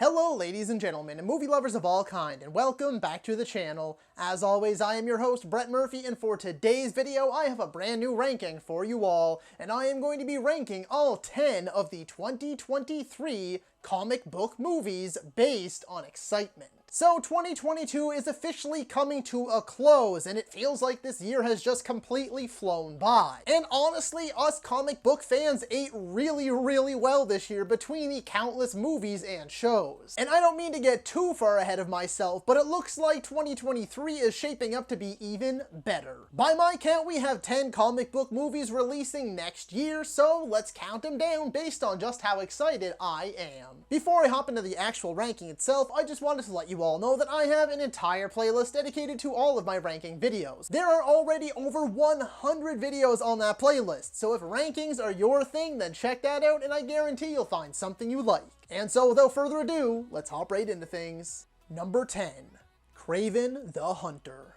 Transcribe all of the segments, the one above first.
Hello ladies and gentlemen, and movie lovers of all kind, and welcome back to the channel. As always, I am your host, Brett Murphy, and for today's video, I have a brand new ranking for you all, and I am going to be ranking all 10 of the 2023 comic book movies based on excitement. So 2022 is officially coming to a close, and it feels like this year has just completely flown by. And honestly, us comic book fans ate really well this year between the countless movies and shows. And I don't mean to get too far ahead of myself, but it looks like 2023 is shaping up to be even better. By my count, we have 10 comic book movies releasing next year, so let's count them down based on just how excited I am. Before I hop into the actual ranking itself, I just wanted to let you all know that I have an entire playlist dedicated to all of my ranking videos. There are already over 100 videos on that playlist, so if rankings are your thing, then check that out and I guarantee you'll find something you like. And so without further ado, let's hop right into things. Number 10. Kraven the Hunter.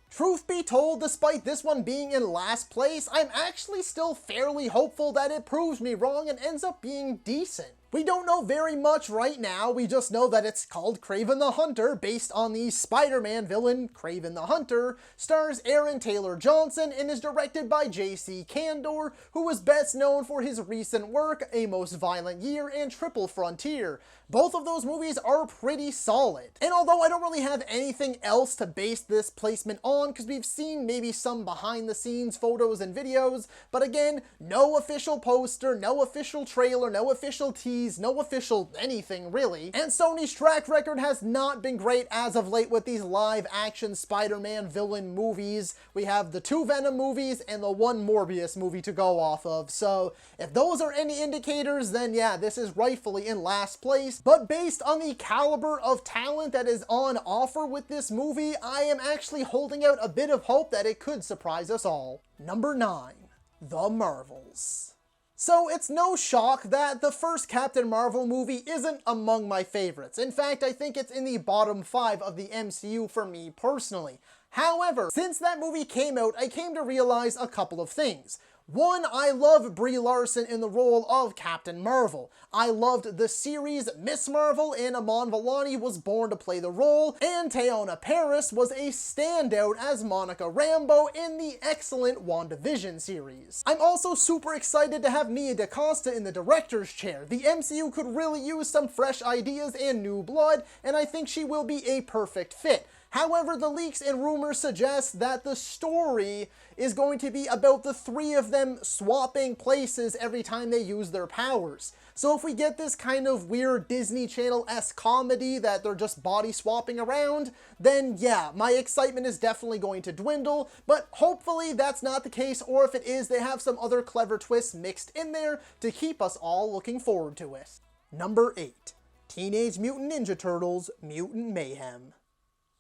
Truth be told, despite this one being in last place, I'm actually still fairly hopeful that it proves me wrong and ends up being decent. We don't know very much right now, we just know that it's called Kraven the Hunter, based on the Spider-Man villain Kraven the Hunter, stars Aaron Taylor Johnson, and is directed by J.C. Candor, who is best known for his recent work, A Most Violent Year and Triple Frontier. Both of those movies are pretty solid. And although I don't really have anything else to base this placement on, because we've seen maybe some behind the scenes photos and videos, but again, no official poster, no official trailer, no official teaser, no official anything really. And Sony's track record has not been great as of late with these live action Spider-Man villain movies. We have the 2 Venom movies and the 1 Morbius movie to go off of. So if those are any indicators, then yeah, this is rightfully in last place. But based on the caliber of talent that is on offer with this movie, I am actually holding out a bit of hope that it could surprise us all. Number 9. The Marvels. So it's no shock that the first Captain Marvel movie isn't among my favorites. In fact, I think it's in the bottom 5 of the MCU for me personally. However, since that movie came out, I came to realize a couple of things. One, I love Brie Larson in the role of Captain Marvel. I loved the series Miss Marvel, and Iman Vellani was born to play the role, and Teyonah Parris was a standout as Monica Rambeau in the excellent WandaVision series. I'm also super excited to have Nia DaCosta in the director's chair. The MCU could really use some fresh ideas and new blood, and I think she will be a perfect fit. However, the leaks and rumors suggest that the story is going to be about the 3 of them swapping places every time they use their powers. So if we get this kind of weird Disney Channel-esque comedy that they're just body swapping around, then yeah, my excitement is definitely going to dwindle, but hopefully that's not the case, or if it is, they have some other clever twists mixed in there to keep us all looking forward to it. Number 8. Teenage Mutant Ninja Turtles: Mutant Mayhem.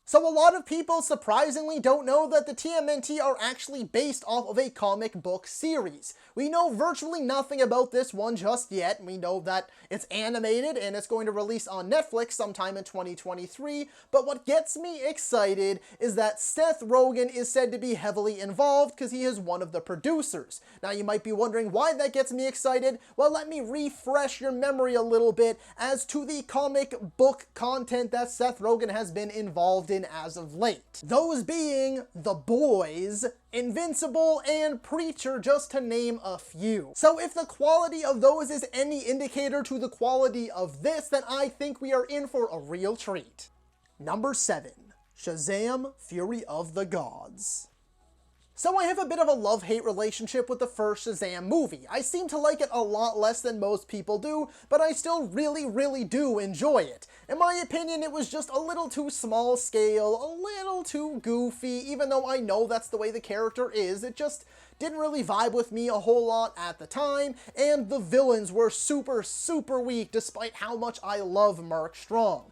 So a lot of people surprisingly don't know that the TMNT are actually based off of a comic book series. We know virtually nothing about this one just yet. We know that it's animated and it's going to release on Netflix sometime in 2023, but what gets me excited is that Seth Rogen is said to be heavily involved because he is one of the producers. Now you might be wondering why that gets me excited. Well, let me refresh your memory a little bit as to the comic book content that Seth Rogen has been involved in as of late. Those being The Boys, Invincible, and Preacher, just to name a few. So if the quality of those is any indicator to the quality of this, then I think we are in for a real treat. Number 7. Shazam: Fury of the Gods. So I have a bit of a love-hate relationship with the first Shazam movie. I seem to like it a lot less than most people do, but I still really do enjoy it. In my opinion, it was just a little too small scale, a little too goofy, even though I know that's the way the character is. It just didn't really vibe with me a whole lot at the time, and the villains were super weak despite how much I love Mark Strong.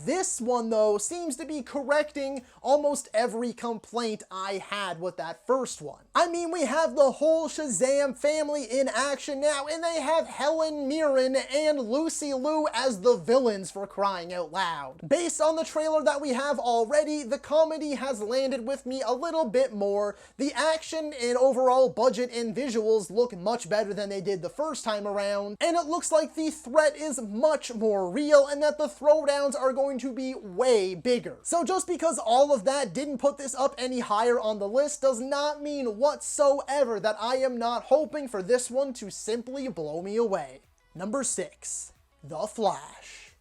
This one, though, seems to be correcting almost every complaint I had with that first one. I mean, we have the whole Shazam family in action now, and they have Helen Mirren and Lucy Liu as the villains, for crying out loud. Based on the trailer that we have already, the comedy has landed with me a little bit more. The action and overall budget and visuals look much better than they did the first time around, and it looks like the threat is much more real and that the throwdowns are going to be way bigger. So just because all of that didn't put this up any higher on the list does not mean whatsoever that I am not hoping for this one to simply blow me away. Number 6, The Flash.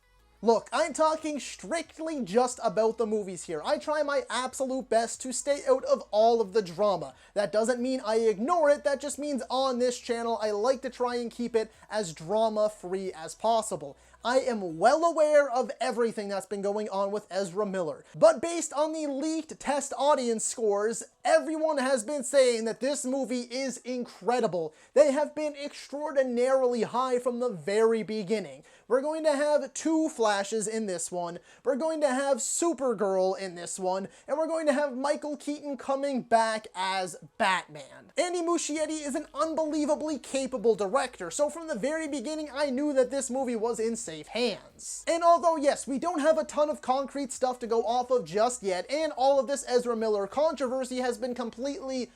Look, I'm talking strictly just about the movies here. I try my absolute best to stay out of all of the drama. That doesn't mean I ignore it, that just means on this channel I like to try and keep it as drama-free as possible. I am well aware of everything that's been going on with Ezra Miller, but based on the leaked test audience scores, everyone has been saying that this movie is incredible. They have been extraordinarily high from the very beginning. We're going to have 2 Flashes in this one, we're going to have Supergirl in this one, and we're going to have Michael Keaton coming back as Batman. Andy Muschietti is an unbelievably capable director, so from the very beginning I knew that this movie was in safe hands. And although yes, we don't have a ton of concrete stuff to go off of just yet, and all of this Ezra Miller controversy has been completely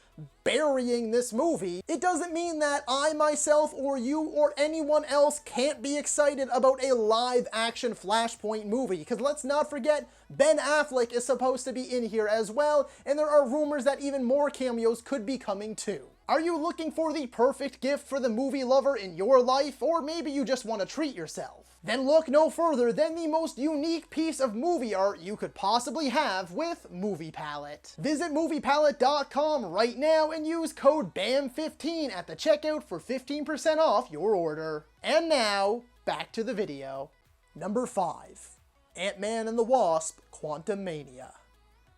burying this movie, it doesn't mean that I myself or you or anyone else can't be excited about a live action Flashpoint movie, because let's not forget Ben Affleck is supposed to be in here as well, and there are rumors that even more cameos could be coming too. Are you looking for the perfect gift for the movie lover in your life, or maybe you just want to treat yourself? Then look no further than the most unique piece of movie art you could possibly have with Movie Palette. Visit moviepalette.com right now and use code BAM15 at the checkout for 15% off your order. And now, back to the video. Number 5, Ant-Man and the Wasp: Quantumania.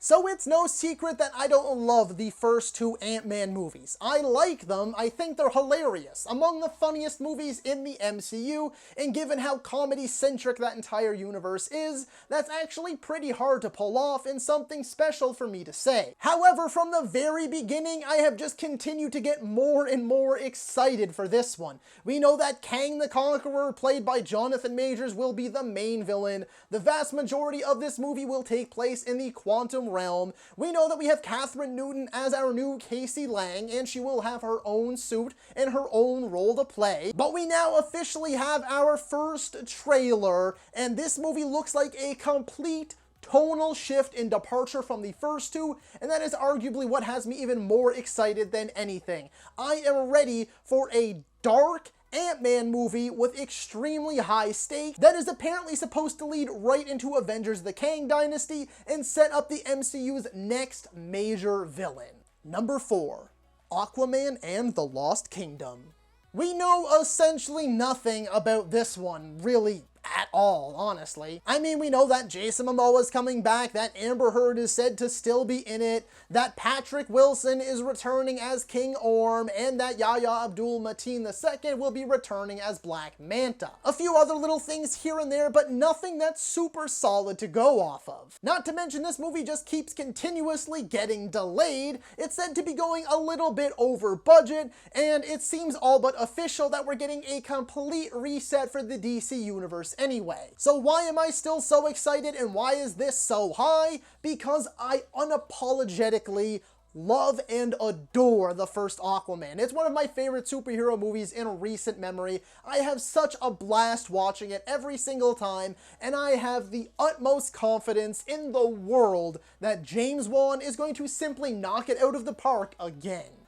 So it's no secret that I don't love the first 2 Ant-Man movies. I like them, I think they're hilarious, among the funniest movies in the MCU, and given how comedy-centric that entire universe is, that's actually pretty hard to pull off and something special for me to say. However, from the very beginning, I have just continued to get more and more excited for this one. We know that Kang the Conqueror, played by Jonathan Majors, will be the main villain. The vast majority of this movie will take place in the quantum realm. We know that we have Catherine Newton as our new Casey Lang, and she will have her own suit and her own role to play. But we now officially have our first trailer, and this movie looks like a complete tonal shift in departure from the first 2, and that is arguably what has me even more excited than anything. I am ready for a dark Ant-Man movie with extremely high stakes that is apparently supposed to lead right into Avengers: The Kang Dynasty and set up the MCU's next major villain. Number 4, Aquaman and the Lost Kingdom. We know essentially nothing about this one, really at all, honestly. I mean, we know that Jason Momoa is coming back, that Amber Heard is said to still be in it, that Patrick Wilson is returning as King Orm, and that Yahya Abdul-Mateen II will be returning as Black Manta. A few other little things here and there, but nothing that's super solid to go off of. Not to mention, this movie just keeps continuously getting delayed. It's said to be going a little bit over budget, and it seems all but official that we're getting a complete reset for the DC universe anyway. So why am I still so excited, and why is this so high? Because I unapologetically love and adore the first Aquaman. It's one of my favorite superhero movies in recent memory. I have such a blast watching it every single time, and I have the utmost confidence in the world that James Wan is going to simply knock it out of the park again.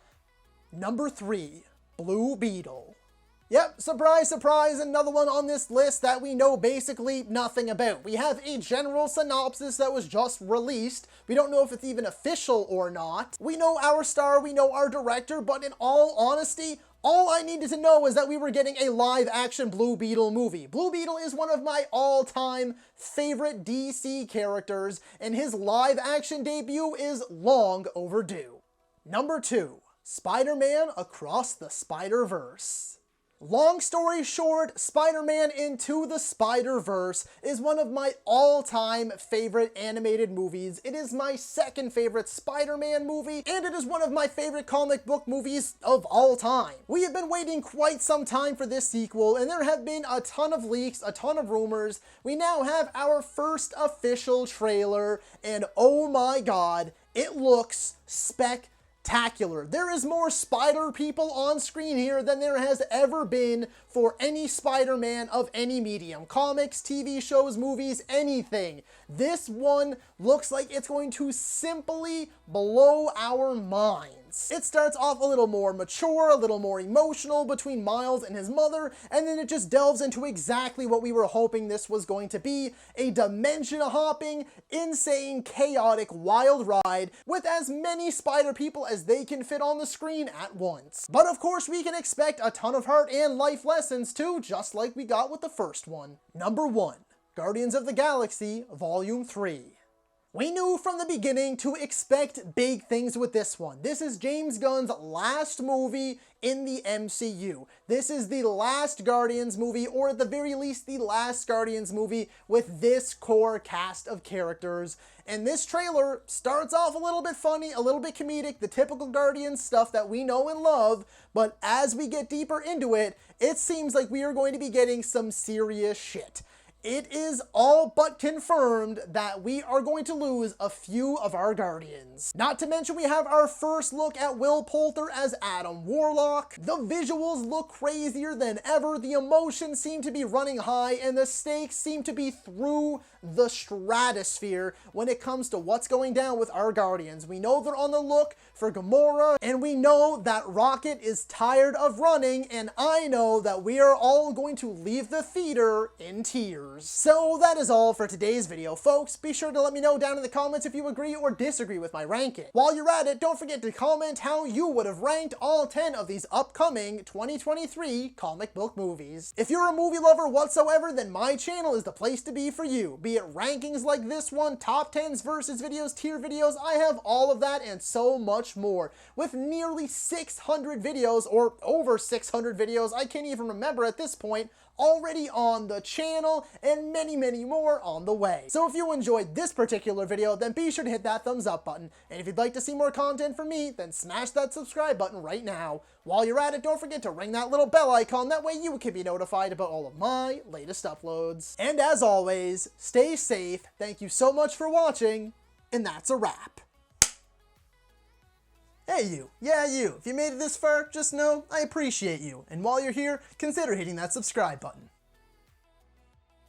Number 3, Blue Beetle. Yep, surprise, surprise, another one on this list that we know basically nothing about. We have a general synopsis that was just released. We don't know if it's even official or not. We know our star, we know our director, but in all honesty, all I needed to know is that we were getting a live-action Blue Beetle movie. Blue Beetle is one of my all-time favorite DC characters, and his live-action debut is long overdue. Number 2, Spider-Man Across the Spider-Verse. Long story short, Spider-Man Into the Spider-Verse is one of my all-time favorite animated movies. It is my second favorite Spider-Man movie, and it is one of my favorite comic book movies of all time. We have been waiting quite some time for this sequel, and there have been a ton of leaks, a ton of rumors. We now have our first official trailer, and oh my god, it looks spectacular. There is more spider people on screen here than there has ever been for any Spider-Man of any medium. Comics, TV shows, movies, anything. This one looks like it's going to simply blow our minds. It starts off a little more mature, a little more emotional between Miles and his mother, and then it just delves into exactly what we were hoping this was going to be, a dimension-hopping, insane, chaotic, wild ride with as many spider people as they can fit on the screen at once. But of course we can expect a ton of heart and life lessons too, just like we got with the first one. Number 1. Guardians of the Galaxy Volume 3. We knew from the beginning to expect big things with this one. This is James Gunn's last movie in the MCU. This is the last Guardians movie, or at the very least the last Guardians movie with this core cast of characters. And this trailer starts off a little bit funny, a little bit comedic, the typical Guardians stuff that we know and love, but as we get deeper into it, it seems like we are going to be getting some serious shit. It is all but confirmed that we are going to lose a few of our Guardians. Not to mention we have our first look at Will Poulter as Adam Warlock. The visuals look crazier than ever, the emotions seem to be running high, and the stakes seem to be through the stratosphere when it comes to what's going down with our Guardians. We know they're on the look for Gamora, and we know that Rocket is tired of running, and I know that we are all going to leave the theater in tears. So that is all for today's video, folks. Be sure to let me know down in the comments if you agree or disagree with my ranking. While you're at it, don't forget to comment how you would have ranked all 10 of these upcoming 2023 comic book movies. If you're a movie lover whatsoever, then my channel is the place to be for you. Be it rankings like this one, top 10s versus videos, tier videos, I have all of that and so much more. With nearly 600 videos, or over 600 videos, I can't even remember at this point, already on the channel, and many, many more on the way. So if you enjoyed this particular video, then be sure to hit that thumbs up button. And if you'd like to see more content from me, then smash that subscribe button right now. While you're at it, don't forget to ring that little bell icon, that way you can be notified about all of my latest uploads. And as always, stay safe, thank you so much for watching, and that's a wrap. Hey you, yeah you, if you made it this far, just know I appreciate you, and while you're here, consider hitting that subscribe button.